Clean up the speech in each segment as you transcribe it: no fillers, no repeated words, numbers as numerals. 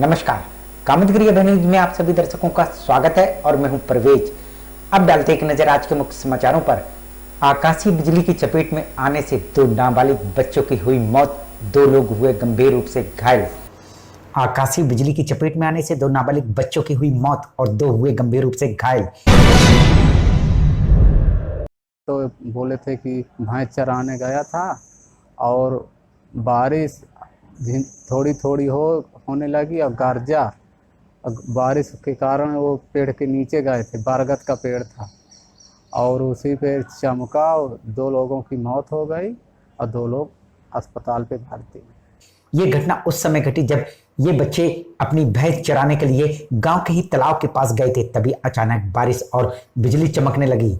नमस्कार, कामतगिरी अभय न्यूज में आप सभी दर्शकों का स्वागत है और मैं हूं परवेज। अब डालते एक नजर आज के मुख्य समाचारों पर। आकाशीय बिजली की चपेट में आने से दो नाबालिग बच्चों की हुई मौत, दो लोग हुए गंभीर रूप से घायल। आकाशीय बिजली की चपेट में आने से दो नाबालिग बच्चों की हुई मौत और दो हुए गंभीर रूप से घायल। तो बोले थे कि भैंस चराने गया था और बारिश थोड़ी थोड़ी होने लगी और गरजा। बारिश के कारण वो पेड़ के नीचे गए थे, बरगद का पेड़ था और उसी पे चमका और दो लोगों की मौत हो गई और दो लोग अस्पताल पे भर्ती। ये घटना उस समय घटी जब ये बच्चे अपनी भैंस चराने के लिए गांव के ही तालाब के पास गए थे। तभी अचानक बारिश और बिजली चमकने लगी।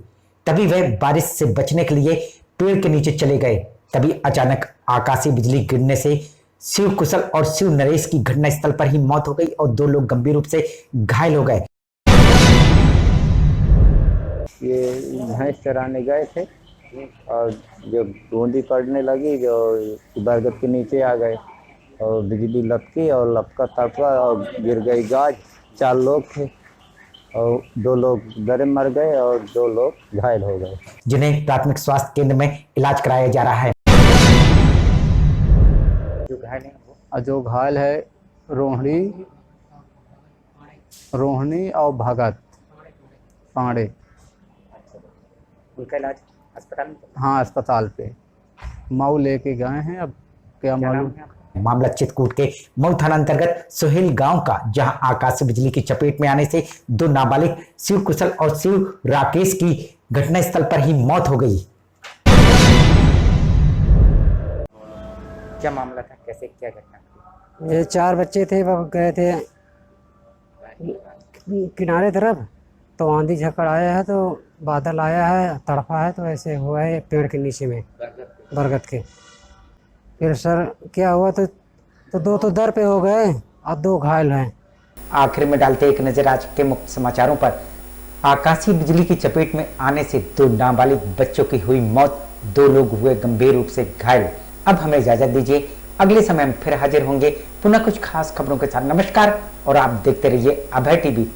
तभी वह बारिश से बचने के लिए पेड़ के नीचे चले गए। तभी अचानक आकाशीय बिजली गिरने से शिव कुशल और शिव नरेश की घटनास्थल पर ही मौत हो गई और दो लोग गंभीर रूप से घायल हो गए। ये भैंस चराने गए थे और जब बूंदी पड़ने लगी जो बरगद के नीचे आ गए और बिजली लपकी और लपका तपका और गिर गई गाज। 4 लोग थे और 2 लोग डरे मर गए और 2 लोग घायल हो गए, जिन्हें प्राथमिक स्वास्थ्य केंद्र में इलाज कराया जा रहा है। जो घायल है रोहिणी और भगत पांडे। उनका इलाज अस्पताल में? हाँ, अस्पताल पे मऊ लेके गए हैं। अब क्या मालूम। मामला चित्रकूट के मऊ थाना अंतर्गत सोहेल गांव का, जहां आकाशीय बिजली की चपेट में आने से दो नाबालिग शिव कुशल और शिव राकेश की घटनास्थल पर ही मौत हो गई। क्या मामला था, कैसे क्या घटना? ये 4 बच्चे थे, वह गए थे किनारे तरफ, तो आंधी झकड़ आया है, तो बादल आया है, तड़फा है, तो ऐसे हुआ है पेड़ के नीचे में, बरगद के। फिर सर क्या हुआ, तो 2 तो दर पे हो गए और 2 घायल हैं। आखिर में डालते एक नजर आज के मुख्य समाचारों पर। आकाशीय बिजली की चपेट में आने से दो नाबालिग बच्चों की हुई मौत, 2 लोग हुए गंभीर रूप से घायल। अब हमें इजाजत दीजिए, अगले समय हम फिर हाजिर होंगे पुनः कुछ खास खबरों के साथ। नमस्कार और आप देखते रहिए अभय टीवी।